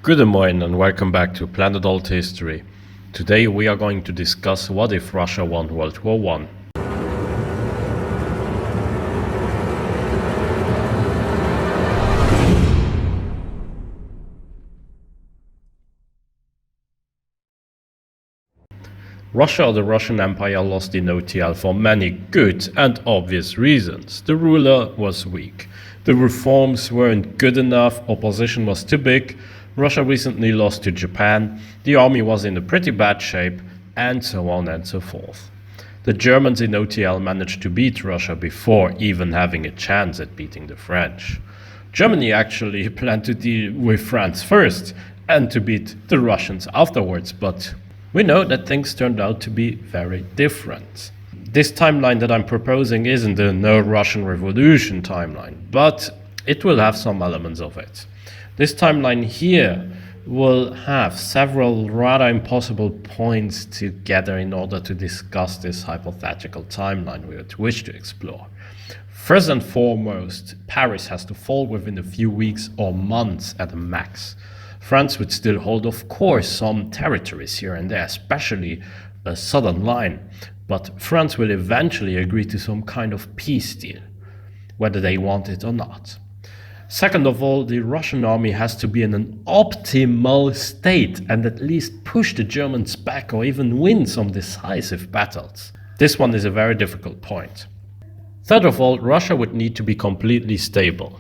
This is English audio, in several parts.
Good morning and welcome back to Planet Althistory. Today we are going to discuss what if Russia won World War I. Russia or the Russian Empire lost in OTL for many good and obvious reasons. The ruler was weak. The reforms weren't good enough, opposition was too big, Russia recently lost to Japan, the army was in a pretty bad shape, and so on and so forth. The Germans in OTL managed to beat Russia before even having a chance at beating the French. Germany actually planned to deal with France first and to beat the Russians afterwards, but we know that things turned out to be very different. This timeline that I'm proposing isn't a no Russian Revolution timeline, but it will have some elements of it. This timeline here will have several rather impossible points together in order to discuss this hypothetical timeline we would wish to explore. First and foremost, Paris has to fall within a few weeks or months at a max. France would still hold, of course, some territories here and there, especially a southern line, but France will eventually agree to some kind of peace deal, whether they want it or not. Second of all, the Russian army has to be in an optimal state and at least push the Germans back or even win some decisive battles. This one is a very difficult point. Third of all, Russia would need to be completely stable.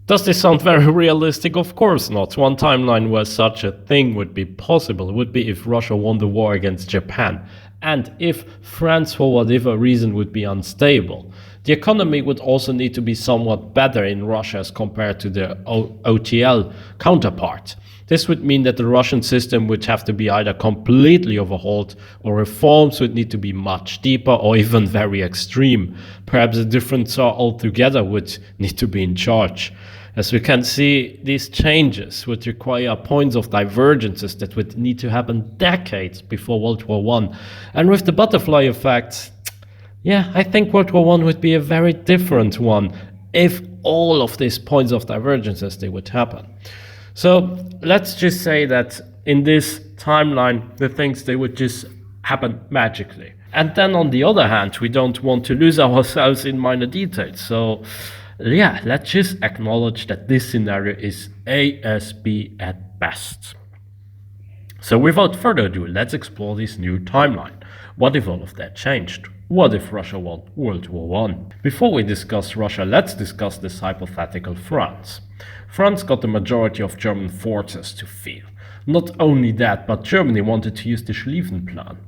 Does this sound very realistic? Of course not. One timeline where such a thing would be possible would be if Russia won the war against Japan, and if France for whatever reason would be unstable. The economy would also need to be somewhat better in Russia as compared to the OTL counterpart. This would mean that the Russian system would have to be either completely overhauled or reforms would need to be much deeper or even very extreme. Perhaps a different Tsar altogether would need to be in charge. As we can see, these changes would require points of divergences that would need to happen decades before World War I. And with the butterfly effect, I think World War I would be a very different one if all of these points of divergences they would happen. So let's just say that in this timeline, the things they would just happen magically. And then on the other hand, we don't want to lose ourselves in minor details. So let's just acknowledge that this scenario is ASB at best. So without further ado, let's explore this new timeline. What if all of that changed? What if Russia won World War I? Before we discuss Russia, let's discuss this hypothetical France. France got the majority of German forces to field. Not only that, but Germany wanted to use the Schlieffen Plan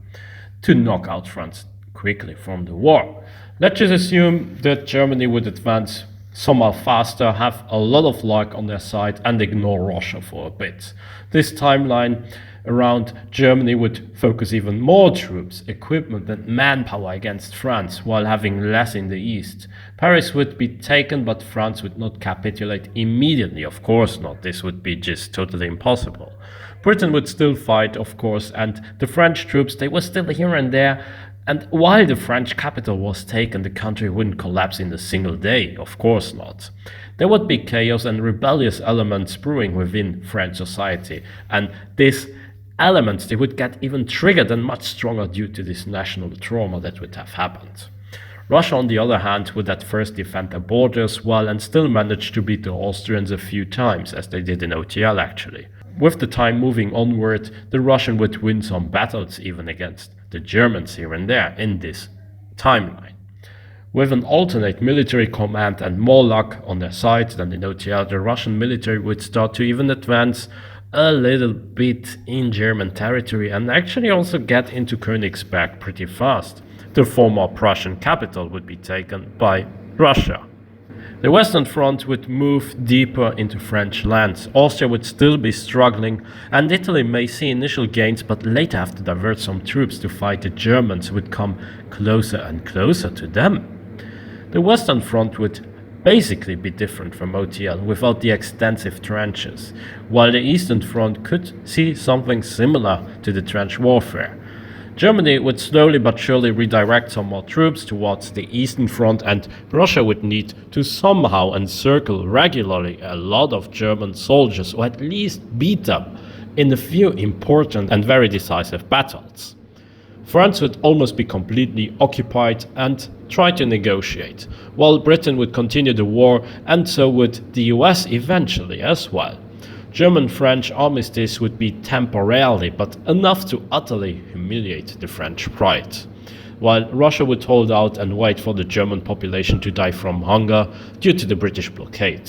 to knock out France quickly from the war. Let's just assume that Germany would advance somehow faster, have a lot of luck on their side, and ignore Russia for a bit. This timeline around Germany would focus even more troops, equipment, and manpower against France, while having less in the east. Paris would be taken, but France would not capitulate immediately. Of course not. This would be just totally impossible. Britain would still fight, of course, and the French troops, they were still here and there. And while the French capital was taken, the country wouldn't collapse in a single day. Of course not. There would be chaos and rebellious elements brewing within French society, and these elements, they would get even triggered and much stronger due to this national trauma that would have happened. Russia, on the other hand, would at first defend their borders well and still manage to beat the Austrians a few times, as they did in OTL actually. With the time moving onward, the Russian would win some battles even against the Germans here and there in this timeline. With an alternate military command and more luck on their side than in OTL, the Russian military would start to even advance a little bit in German territory and actually also get into Königsberg pretty fast. The former Prussian capital would be taken by Russia. The Western Front would move deeper into French lands. Austria would still be struggling, and Italy may see initial gains but later have to divert some troops to fight the Germans who would come closer and closer to them. The Western Front would basically be different from OTL without the extensive trenches, while the Eastern Front could see something similar to the trench warfare. Germany would slowly but surely redirect some more troops towards the Eastern Front, and Russia would need to somehow encircle regularly a lot of German soldiers, or at least beat them in a few important and very decisive battles. France would almost be completely occupied and try to negotiate, while Britain would continue the war, and so would the US eventually as well. German-French armistice would be temporarily, but enough to utterly humiliate the French pride, while Russia would hold out and wait for the German population to die from hunger due to the British blockade.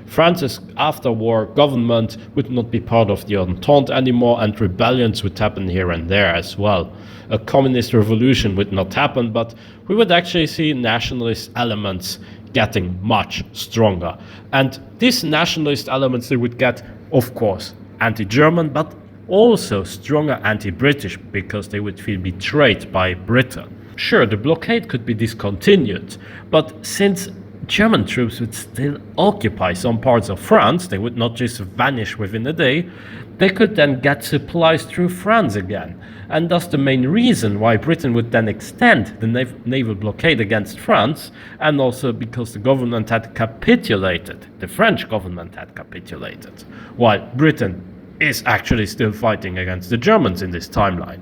France's after-war government would not be part of the Entente anymore, and rebellions would happen here and there as well. A communist revolution would not happen, but we would actually see nationalist elements getting much stronger. And these nationalist elements, they would get, of course, anti-German, but also stronger anti-British, because they would feel betrayed by Britain. Sure, the blockade could be discontinued, but since German troops would still occupy some parts of France, they would not just vanish within a day, they could then get supplies through France again. And thus the main reason why Britain would then extend the naval blockade against France, and also because the government had capitulated, the French government had capitulated, while Britain is actually still fighting against the Germans in this timeline.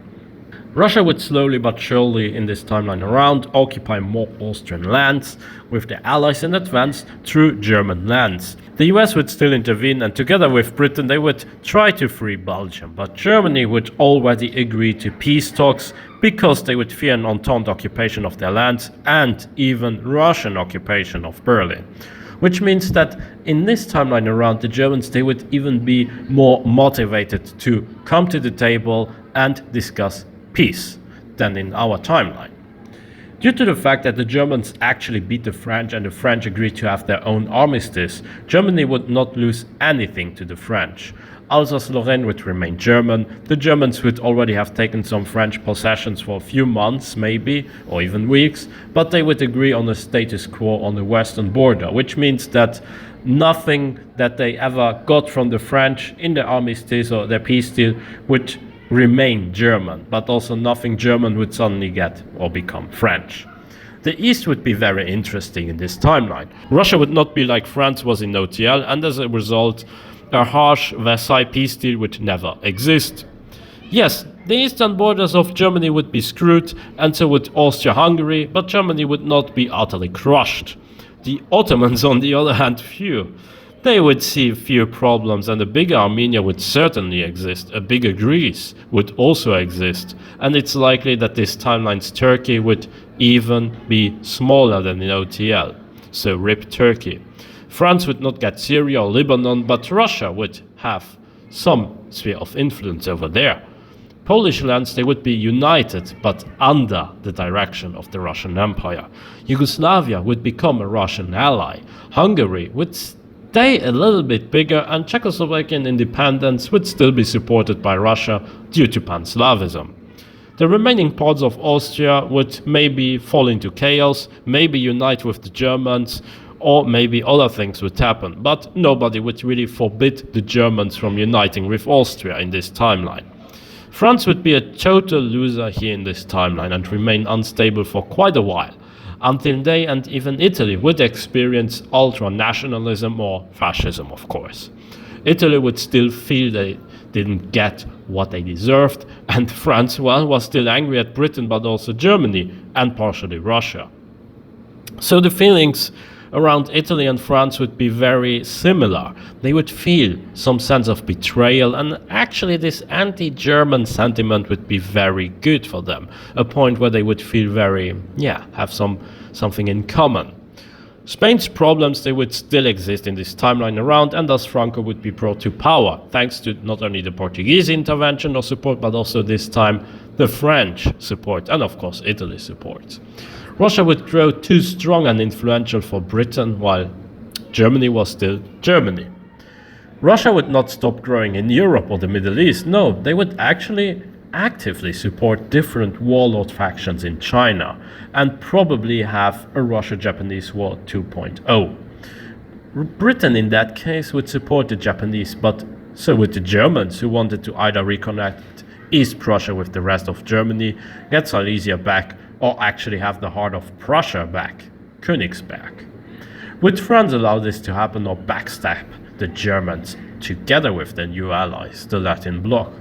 Russia would slowly but surely in this timeline around occupy more Austrian lands, with the Allies in advance through German lands. The US would still intervene, and together with Britain they would try to free Belgium, but Germany would already agree to peace talks because they would fear an Entente occupation of their lands and even Russian occupation of Berlin. Which means that in this timeline around, the Germans, they would even be more motivated to come to the table and discuss peace than in our timeline. Due to the fact that the Germans actually beat the French and the French agreed to have their own armistice, Germany would not lose anything to the French. Alsace-Lorraine would remain German, the Germans would already have taken some French possessions for a few months maybe, or even weeks, but they would agree on a status quo on the western border, which means that nothing that they ever got from the French in their armistice or their peace deal would remain German, but also nothing German would suddenly get or become French. The East would be very interesting in this timeline. Russia would not be like France was in OTL, and as a result, a harsh Versailles peace deal would never exist. Yes, the eastern borders of Germany would be screwed, and so would Austria-Hungary, but Germany would not be utterly crushed. The Ottomans, on the other hand, phew. They would see few problems, and a bigger Armenia would certainly exist, a bigger Greece would also exist, and it's likely that this timeline's Turkey would even be smaller than in OTL, so RIP Turkey. France would not get Syria or Lebanon, but Russia would have some sphere of influence over there. Polish lands, they would be united, but under the direction of the Russian Empire. Yugoslavia would become a Russian ally. Hungary would stay a little bit bigger, and Czechoslovakian independence would still be supported by Russia due to Pan-Slavism. The remaining parts of Austria would maybe fall into chaos, maybe unite with the Germans, or maybe other things would happen, but nobody would really forbid the Germans from uniting with Austria in this timeline. France would be a total loser here in this timeline and remain unstable for quite a while, until they and even Italy would experience ultra-nationalism or fascism, of course. Italy would still feel they didn't get what they deserved, and France, well, was still angry at Britain, but also Germany and partially Russia. So the feelings around Italy and France would be very similar. They would feel some sense of betrayal, and actually this anti-German sentiment would be very good for them, a point where they would feel very, have something in common. Spain's problems, they would still exist in this timeline around, and thus Franco would be brought to power, thanks to not only the Portuguese intervention or support, but also this time the French support, and of course Italy's support. Russia would grow too strong and influential for Britain, while Germany was still Germany. Russia would not stop growing in Europe or the Middle East. No, they would actually actively support different warlord factions in China and probably have a Russia-Japanese War 2.0. Britain in that case would support the Japanese, but So would the Germans, who wanted to either reconnect East Prussia with the rest of Germany, get Silesia back, or actually have the heart of Prussia back, Königsberg? Would France allow this to happen or backstab the Germans together with their new allies, the Latin bloc?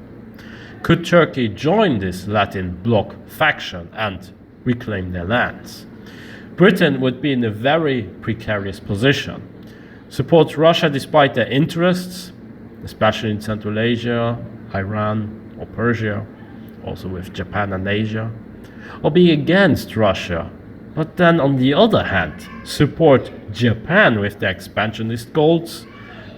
Could Turkey join this Latin bloc faction and reclaim their lands? Britain would be in a very precarious position. Support Russia despite their interests, especially in Central Asia, Iran or Persia, also with Japan and Asia, or be against Russia, but then on the other hand, support Japan with their expansionist goals,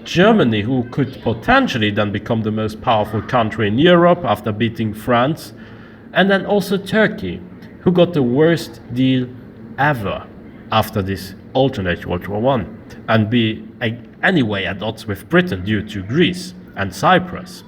Germany, who could potentially then become the most powerful country in Europe after beating France, and then also Turkey, who got the worst deal ever after this alternate World War I, and be anyway at odds with Britain due to Greece and Cyprus.